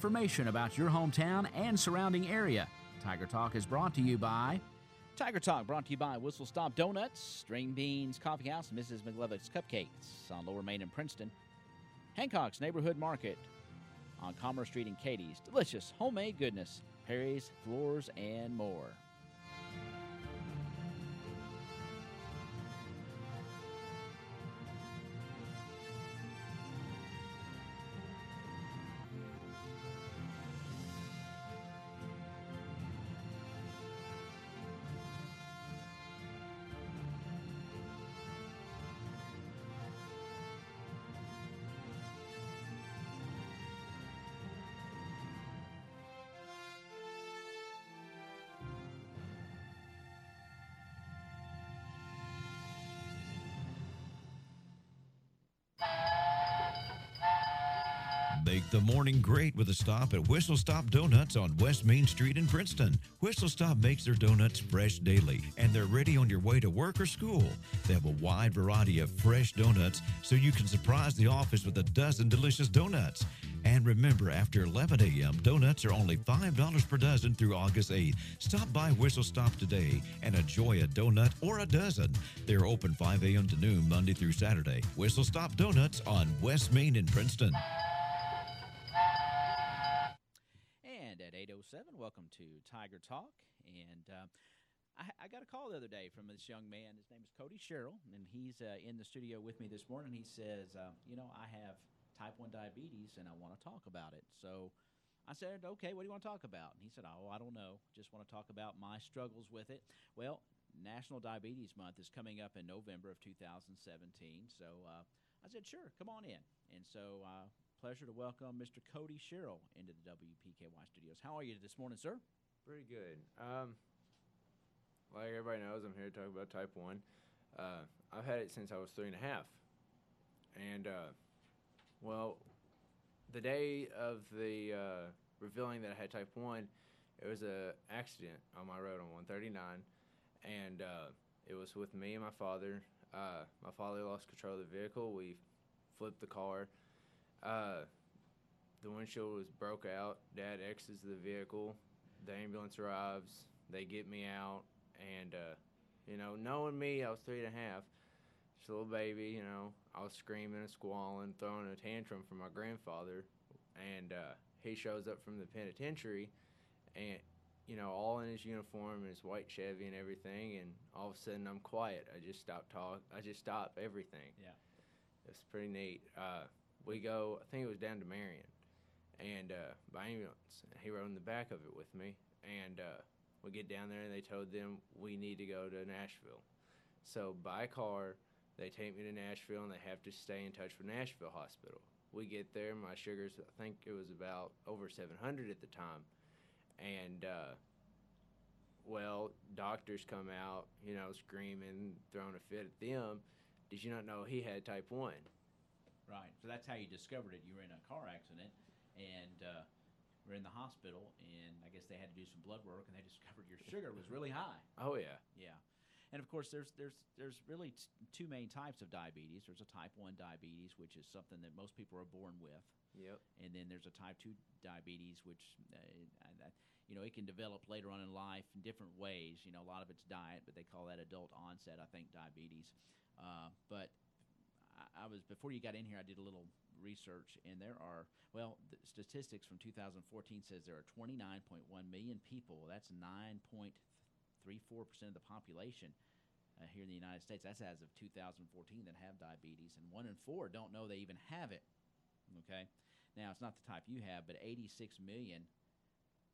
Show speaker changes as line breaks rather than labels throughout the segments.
information about your hometown and surrounding area. Tiger Talk is brought to you by Tiger Talk, brought to you by Whistle Stop Donuts, String Beans Coffee House, and Mrs. McLevitt's Cupcakes on Lower Main in Princeton. Hancock's Neighborhood Market on Commerce Street in Katie's. Delicious homemade goodness, Perry's, Floors, and more.
Make the morning great with a stop at Whistle Stop Donuts on West Main Street in Princeton. Whistle Stop makes their donuts fresh daily, and they're ready on your way to work or school. They have a wide variety of fresh donuts, so you can surprise the office with a dozen delicious donuts. And remember, after 11 a.m., donuts are only $5 per dozen through August 8th. Stop by Whistle Stop today and enjoy a donut or a dozen. They're open 5 a.m. to noon, Monday through Saturday. Whistle Stop Donuts on West Main in Princeton.
And at 8:07, welcome to Tiger Talk. And I got a call the other day from this young man. His name is CODY, SHERRILL, and he's in the studio with me this morning. He says, I have type 1 diabetes, and I want to talk about it. So I said, okay, what do you want to talk about? And he said, I don't know. Just want to talk about my struggles with it. Well, National Diabetes Month is coming up in November of 2017. So I said, sure, come on in. And so pleasure to welcome Mr. CODY SHERRILL into the WPKY studios. How are you this morning, sir?
Pretty good. Like everybody knows, I'm here to talk about type 1. I've had it since I was 3 and a half. And, the day of the revealing that I had type 1, it was an accident on my road on 139. And it was with me and my father. My father lost control of the vehicle. We flipped the car. The windshield was broke out. Dad exits the vehicle. The ambulance arrives. They get me out. And, knowing me, I was 3 and a half. Just a little baby, I was screaming and squalling, throwing a tantrum for my grandfather. And he shows up from the penitentiary and, all in his uniform and his white Chevy and everything. And all of a sudden, I'm quiet. I just stopped talking. I just stopped everything.
Yeah.
It's pretty neat. We go, I think it was down to Marion, and by ambulance. He rode in the back of it with me, and we get down there, and they told them we need to go to Nashville. So by car, they take me to Nashville, and they have to stay in touch with Nashville Hospital. We get there, my sugars, I think it was about over 700 at the time, and doctors come out, screaming, throwing a fit at them. Did you not know he had type 1?
Right. So that's how you discovered it. You were in a car accident and were in the hospital, and I guess they had to do some blood work, and they discovered your sugar was really high.
Oh, yeah.
Yeah. And, of course, there's really two main types of diabetes. There's a type 1 diabetes, which is something that most people are born with.
Yep.
And then there's a type 2 diabetes, which, it can develop later on in life in different ways. A lot of it's diet, but they call that adult onset, I think, diabetes. But I was, before you got in here, I did a little research, and there are, the statistics from 2014 says there are 29.1 million people. That's 9.34% of the population here in the United States. That's as of 2014 that have diabetes, and 1 in 4 don't know they even have it. Okay, now it's not the type you have, but 86 million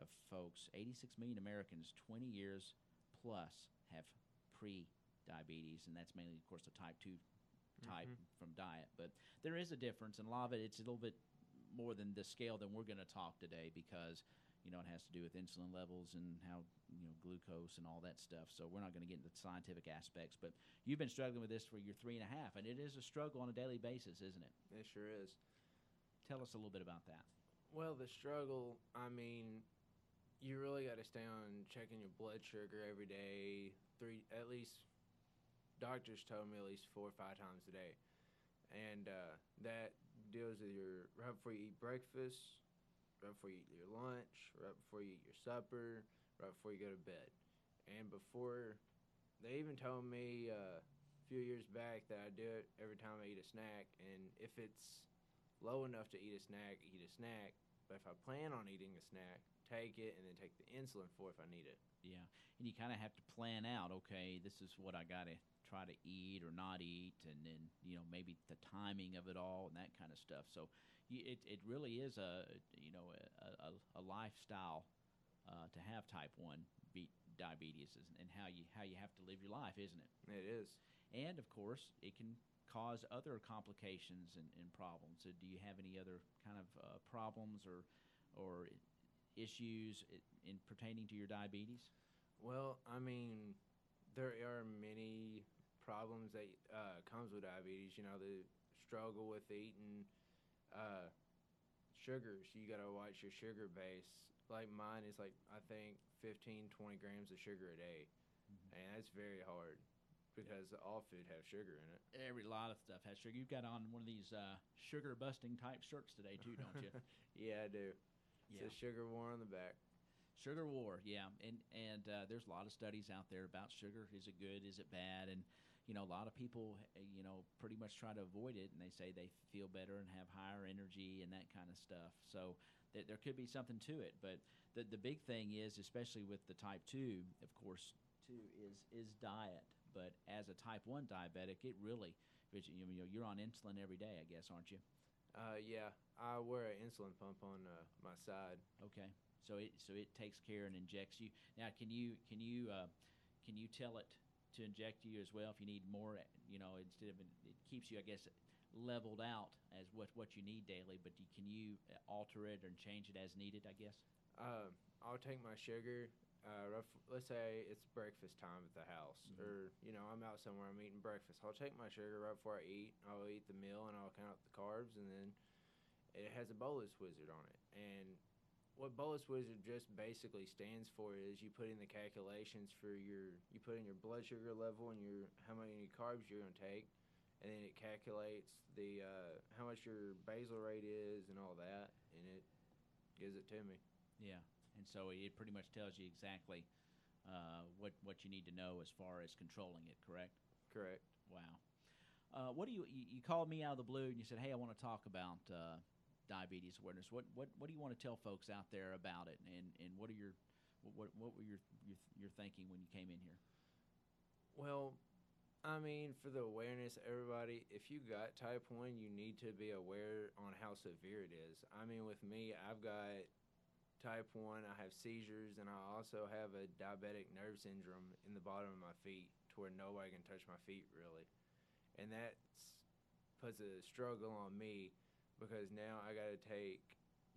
of folks, 86 million Americans, 20 years plus, have pre-diabetes, and that's mainly, of course, the type 2 type from diet. But there is a difference, and a lot of it's a little bit more than the scale than we're going to talk today, because it has to do with insulin levels and how glucose and all that stuff. So we're not going to get into the scientific aspects, but you've been struggling with this for your 3 and a half, and it is a struggle on a daily basis, isn't it?
It sure is.
Tell us a little bit about that.
Well, the struggle, you really got to stay on checking your blood sugar every day, at least doctors told me at least 4 or 5 times a day. And that deals with right before you eat breakfast, right before you eat your lunch, right before you eat your supper, right before you go to bed. And before, they even told me a few years back that I do it every time I eat a snack. And if it's low enough to eat a snack, eat a snack. But if I plan on eating a snack, take it and then take the insulin for if I need it.
Yeah, and you kind of have to plan out. Okay, this is what I got to try to eat or not eat, and then maybe the timing of it all and that kind of stuff. So, it really is a lifestyle to have type 1 diabetes, and how you have to live your life, isn't it?
It is.
And of course, it can cause other complications and problems. So, do you have any other kind of problems or issues in pertaining to your diabetes?
Well, I mean, there are many problems that comes with diabetes. The struggle with eating sugars. You got to watch your sugar base. Like mine is I think 15, 20 grams of sugar a day.
Mm-hmm.
And that's very hard because all food has sugar in it.
Every lot of stuff has sugar. You've got on one of these sugar busting type shirts today too, don't you?
Yeah, I do.
Yeah.
It's a sugar war on the back.
Sugar war, yeah, and there's a lot of studies out there about sugar. Is it good? Is it bad? And a lot of people, pretty much try to avoid it, and they say they feel better and have higher energy and that kind of stuff. So there could be something to it. But the big thing is, especially with the type 2, of course, too, is diet. But as a type 1 diabetic, it really, you're on insulin every day, I guess, aren't you?
Yeah, I wear an insulin pump on my side.
Okay, so it takes care and injects you. Now, can you tell it to inject you as well if you need more? Instead of it keeps you, I guess, leveled out as what you need daily. But can you alter it or change it as needed? I guess.
I'll take my sugar. Let's say it's breakfast time at the house, or I'm out somewhere, I'm eating breakfast. I'll take my sugar right before I eat. I'll eat the meal and I'll count up the carbs, and then it has a bolus wizard on it. And what bolus wizard just basically stands for is you put in the calculations for you put in your blood sugar level and how many carbs you're going to take, and then it calculates the how much your basal rate is and all that, and it gives it to me.
Yeah. And so it pretty much tells you exactly what you need to know as far as controlling it, correct?
Correct.
Wow. What do you called me out of the blue and you said, hey, I want to talk about diabetes awareness. What do you want to tell folks out there about it, and what were your thinking when you came in here?
Well, I mean, for the awareness, everybody, if you got type 1, you need to be aware on how severe it is. I mean, with me, I've got type 1, I have seizures, and I also have a diabetic nerve syndrome in the bottom of my feet to where nobody can touch my feet, really. And that puts a struggle on me because now I got to take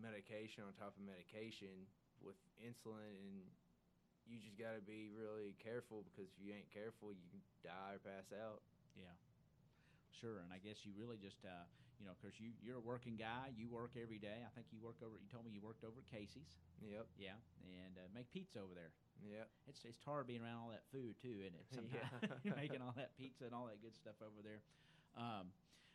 medication on top of medication with insulin, and you just got to be really careful because if you ain't careful, you can die or pass out.
Yeah. Sure, and I guess you really just, because you're a working guy, you work every day. I think you told me you worked over at Casey's.
Yep.
Yeah, and make pizza over there.
Yep.
It's hard being around all that food, too, isn't it? Sometimes you're making all that pizza and all that good stuff over there.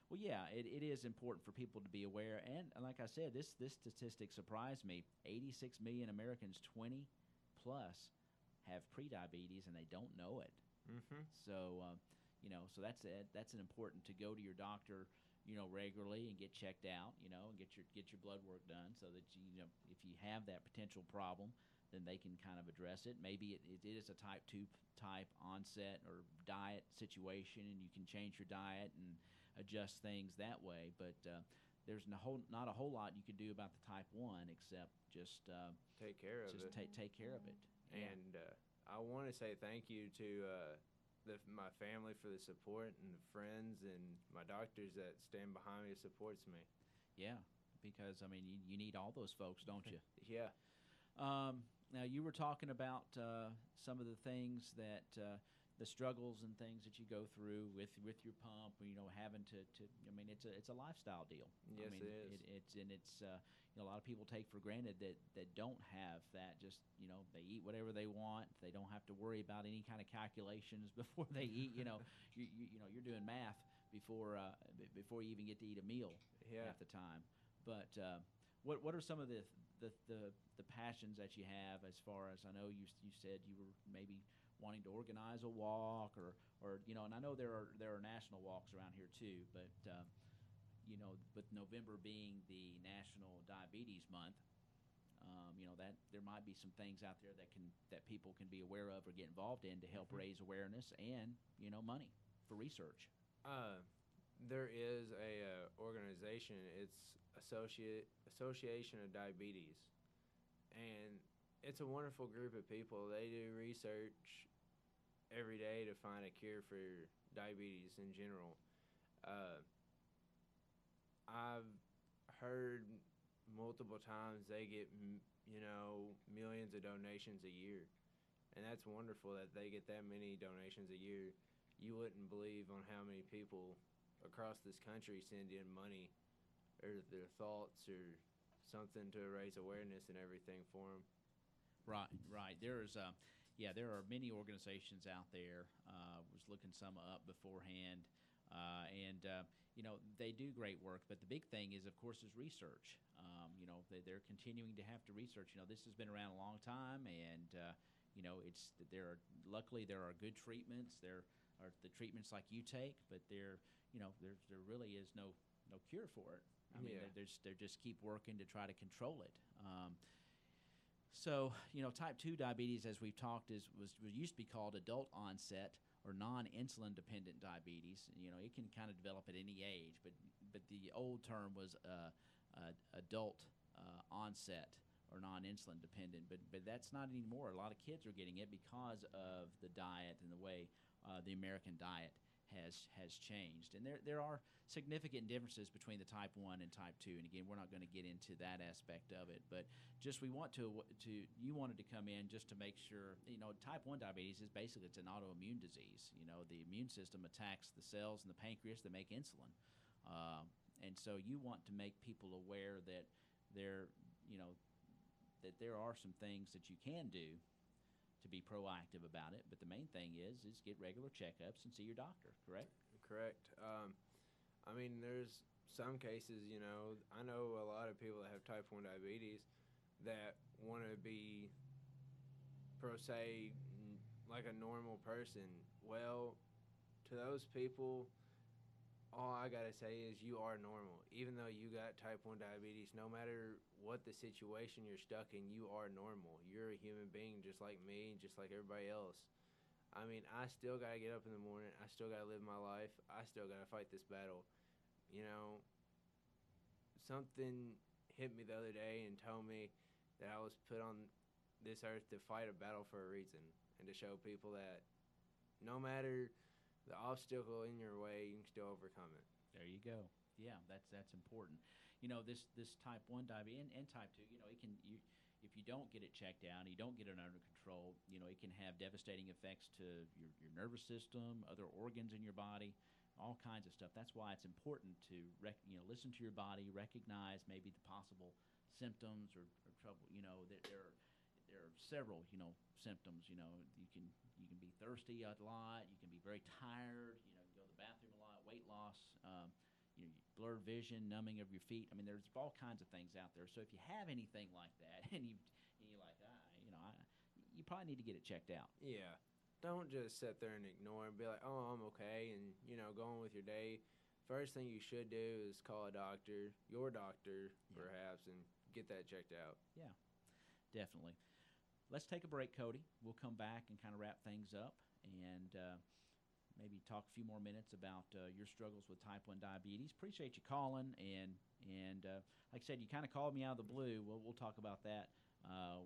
Well, yeah, it is important for people to be aware. And like I said, this statistic surprised me. 86 million Americans 20 plus have prediabetes, and they don't know it.
Mm-hmm.
So, so that's an important to go to your doctor, regularly and get checked out, and get your blood work done so that if you have that potential problem, then they can kind of address it. Maybe it is a type 2 type onset or diet situation, and you can change your diet and adjust things that way. But there's not a whole lot you can do about the type 1 except just
take care of it.
Take care of it.
And I want to say thank you to my family for the support, and the friends and my doctors that stand behind me and supports me.
Yeah, because I mean you need all those folks, don't you?
Yeah.
Now you were talking about some of the things that the struggles and things that you go through with your pump. Having to I mean it's a lifestyle deal.
Yes,
I mean,
it is.
It's a lot of people take for granted that don't have that. Just they eat whatever they want. They don't have to worry about any kind of calculations before they eat. You're doing math before you even get to eat a meal half the time. But what are some of the the passions that you have, as far as I know, you said you were maybe wanting to organize a walk, or and I know there are national walks around here too, but with November being the National Diabetes Month, that there might be some things out there that people can be aware of or get involved in to help raise awareness and money for research.
There is a organization. It's Association of Diabetes, and it's a wonderful group of people. They do research every day to find a cure for diabetes in general. I've heard multiple times they get millions of donations a year, and that's wonderful that they get that many donations a year. You wouldn't believe on how many people across this country send in money or their thoughts or something to raise awareness and everything for them.
Right. There are many organizations out there. Was looking some up beforehand, and they do great work. But the big thing is, of course, is research. They're continuing to have to research. This has been around a long time, and luckily there are good treatments. There are the treatments like you take, but there really is no cure for it. I mean, they just keep working to try to control it. So, type 2 diabetes, as we've talked, was used to be called adult onset or non-insulin dependent diabetes. It can kind of develop at any age, but the old term was adult onset or non-insulin dependent. But that's not anymore. A lot of kids are getting it because of the diet and the way the American diet has changed. And there are significant differences between the type 1 and type 2. And again, we're not going to get into that aspect of it, but just you wanted to come in just to make sure, type 1 diabetes is basically, it's an autoimmune disease. The immune system attacks the cells in the pancreas that make insulin. And so you want to make people aware that there are some things that you can do to be proactive about it, but the main thing is get regular checkups and see your doctor, correct?
Correct. I mean, there's some cases, I know a lot of people that have type 1 diabetes that want to be, per se, like a normal person. Well, to those people, all I got to say is you are normal. Even though you got type 1 diabetes, no matter what the situation you're stuck in, you are normal. You're a human being just like me, just like everybody else. I mean, I still got to get up in the morning. I still got to live my life. I still got to fight this battle. Something hit me the other day and told me that I was put on this earth to fight a battle for a reason and to show people that no matter the obstacle in your way, you can still overcome it.
There you go. Yeah, that's important. This type 1 diabetes and type 2, if you don't get it checked out, you don't get it under control, it can have devastating effects to your nervous system, other organs in your body, all kinds of stuff. That's why it's important to listen to your body, recognize maybe the possible symptoms or trouble. There are several symptoms. You can be thirsty a lot. You can be very tired. You go to the bathroom a lot. Weight loss. Blurred vision, numbing of your feet. I mean, there's all kinds of things out there. So if you have anything like that, and you're like, you probably need to get it checked out.
Yeah. Don't just sit there and ignore and be like, oh, I'm okay, and, go on with your day. First thing you should do is call a doctor, your doctor, perhaps, and get that checked out.
Yeah, definitely. Let's take a break, Cody. We'll come back and kind of wrap things up and maybe talk a few more minutes about your struggles with type 1 diabetes. Appreciate you calling, and like I said, you kind of called me out of the blue. We'll talk about that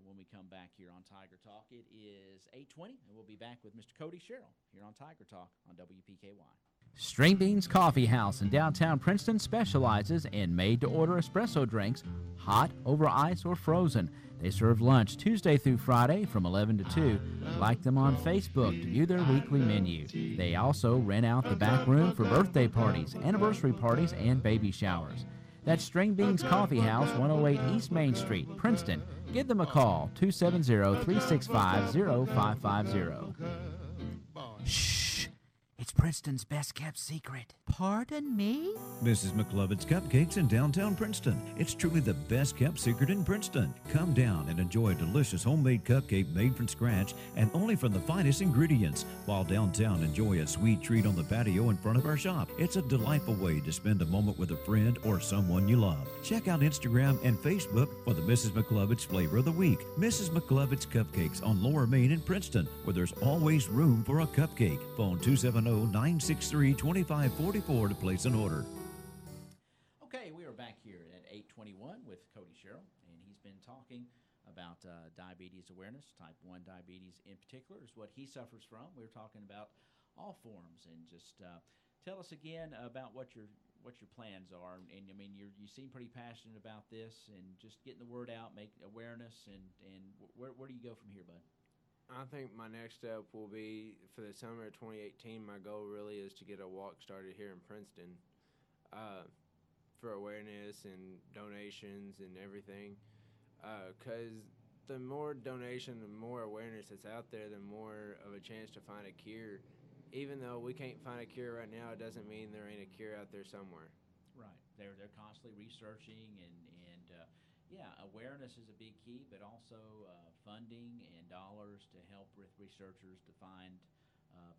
when we come back here on Tiger Talk. It is 8:20, and we'll be back with Mr. Cody Sherrill here on Tiger Talk on WPKY. String Beans Coffee House in downtown Princeton specializes in made-to-order espresso drinks, hot, over ice, or frozen. They serve lunch Tuesday through Friday from 11 to 2. Like them on Facebook to view their weekly menu. They also rent out the back room for birthday parties, anniversary parties, and baby showers. That's String Beans Coffee House, 108 East Main Street, Princeton. Give them a call, 270-365-0550. Shh!
It's Princeton's best-kept secret. Pardon me?
Mrs. McLovin's Cupcakes in downtown Princeton. It's truly the best kept secret in Princeton. Come down and enjoy a delicious homemade cupcake made from scratch and only from the finest ingredients. While downtown, enjoy a sweet treat on the patio in front of our shop. It's a delightful way to spend a moment with a friend or someone you love. Check out Instagram and Facebook for the Mrs. McLovin's Flavor of the Week. Mrs. McLovin's Cupcakes on Lower Main in Princeton, where there's always room for a cupcake. Phone 270-963-2544 to place an order.
Okay, we are back here at 8:21 with Cody Sherrill, and he's been talking about diabetes awareness. Type 1 diabetes in particular is what he suffers from. We're talking about all forms, and just tell us again about what your plans are. And I mean, you seem pretty passionate about this, and just getting the word out, make awareness, and where do you go from here, bud?
I think my next step will be for the summer of 2018. My goal really is to get a walk started here in Princeton for awareness and donations and everything. Because the more donation, the more awareness that's out there, the more of a chance to find a cure. Even though we can't find a cure right now, it doesn't mean there ain't a cure out there somewhere.
Right. They're constantly researching, and yeah, awareness is a big key, but also funding and dollars to help with researchers to find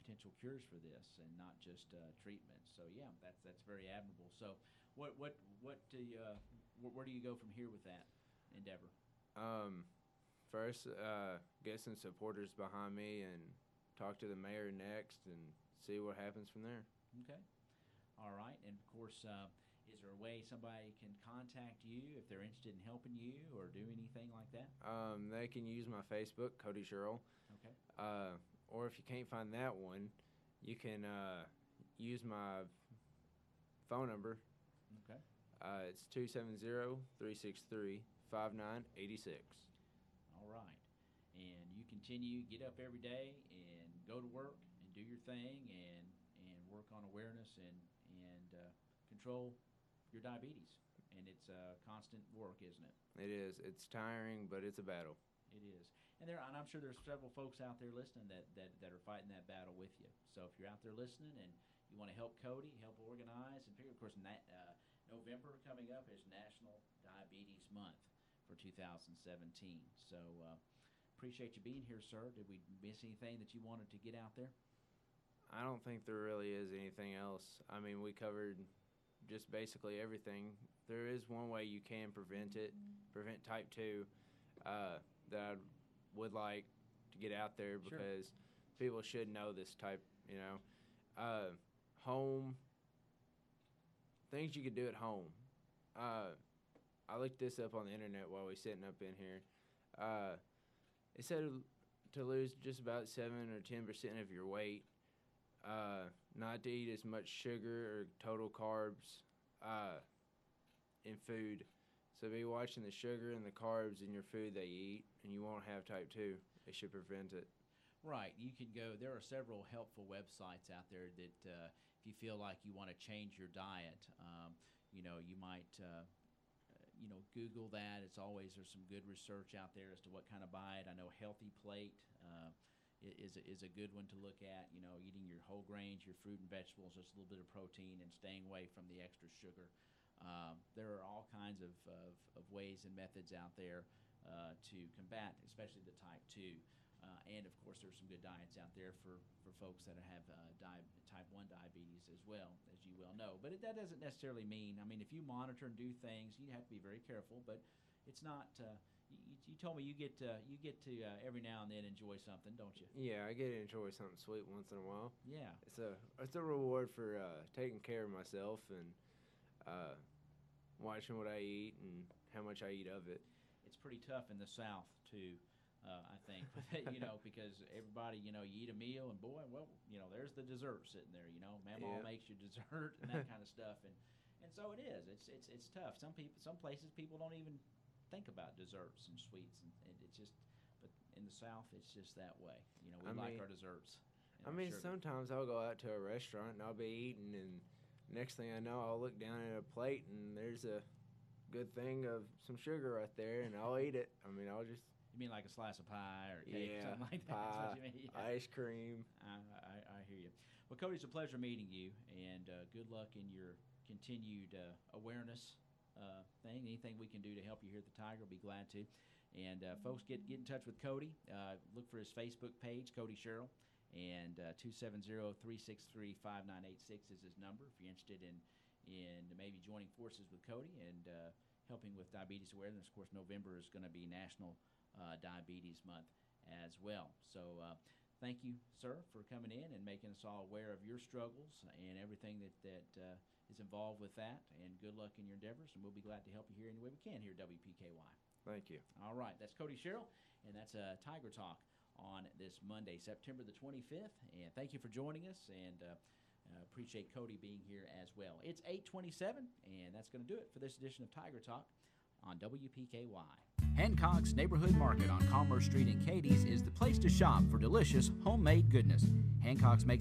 potential cures for this, and not just treatment. So yeah, that's very admirable. So what do you where do you go from here with that endeavor?
First, get some supporters behind me and talk to the mayor next and see what happens from there.
Okay. All right. And, of course, is there a way somebody can contact you if they're interested in helping you or do anything like that?
They can use my Facebook, Cody Sherrill.
Okay.
Or if you can't find that one, you can use my phone number.
Okay.
It's 270-363-5986.
All right. And you continue, get up every day and go to work and do your thing and work on awareness and control your diabetes. And it's constant work, isn't it?
It is. It's tiring, but it's a battle.
It is. And I'm sure there's several folks out there listening that are fighting that battle with you. So if you're out there listening and you want to help Cody, help organize, and figure, of course, November coming up is National Diabetes Month for 2017. So appreciate you being here, sir. Did we miss anything that you wanted to get out there?
I don't think there really is anything else. I mean, we covered just basically everything. There is one way you can prevent type 2 that I would like to get out there because people should know this type, home, things you could do at home. I looked this up on the internet while we were sitting up in here. It said to lose just about 7 or 10% of your weight, not to eat as much sugar or total carbs in food. So be watching the sugar and the carbs in your food that you eat, and you won't have type 2. It should prevent it.
Right. You can go. There are several helpful websites out there that if you feel like you want to change your diet, you might Google that. There's some good research out there as to what kind of diet. I know Healthy Plate is a good one to look at. Eating your whole grains, your fruit and vegetables, just a little bit of protein, and staying away from the extra sugar. There are all kinds of ways and methods out there to combat, especially the type 2. And, of course, there's some good diets out there for folks that have type 1 diabetes as well, as you well know. But that doesn't necessarily mean, if you monitor and do things, you have to be very careful. But it's not you told me you get to every now and then enjoy something, don't you?
Yeah, I get to enjoy something sweet once in a while.
Yeah.
It's a reward for taking care of myself and watching what I eat and how much I eat of it.
It's pretty tough in the South, too. I think, because everybody, you eat a meal and boy, there's the dessert sitting there, Mama makes you dessert and that kind of stuff. And so it is. It's tough. Some places people don't even think about desserts and sweets and it's just, but in the South, it's just that way. We like our desserts.
Sometimes I'll go out to a restaurant and I'll be eating and next thing I know, I'll look down at a plate and there's a good thing of some sugar right there and I'll eat it. I'll just
You mean like a slice of pie or cake or
Yeah,
something like that? That's
pie,
what you mean? Yeah.
ice cream.
I hear you. Well, Cody, it's a pleasure meeting you, and good luck in your continued awareness thing. Anything we can do to help you here at the Tiger, we'll be glad to. And folks, get in touch with Cody. Look for his Facebook page, Cody Sherrill, and 270-363-5986 is his number if you're interested in maybe joining forces with Cody and helping with diabetes awareness. Of course, November is going to be National Diabetes Month as well. So thank you, sir, for coming in and making us all aware of your struggles and everything that is involved with that. And good luck in your endeavors, and we'll be glad to help you here any way we can here at WPKY.
Thank you.
All right, that's Cody Sherrill, and that's Tiger Talk on this Monday, September the 25th. And thank you for joining us, and appreciate Cody being here as well. It's 8:27, and that's going to do it for this edition of Tiger Talk on WPKY.
Hancock's Neighborhood Market on Commerce Street in Cadiz is the place to shop for delicious homemade goodness. Hancock's makes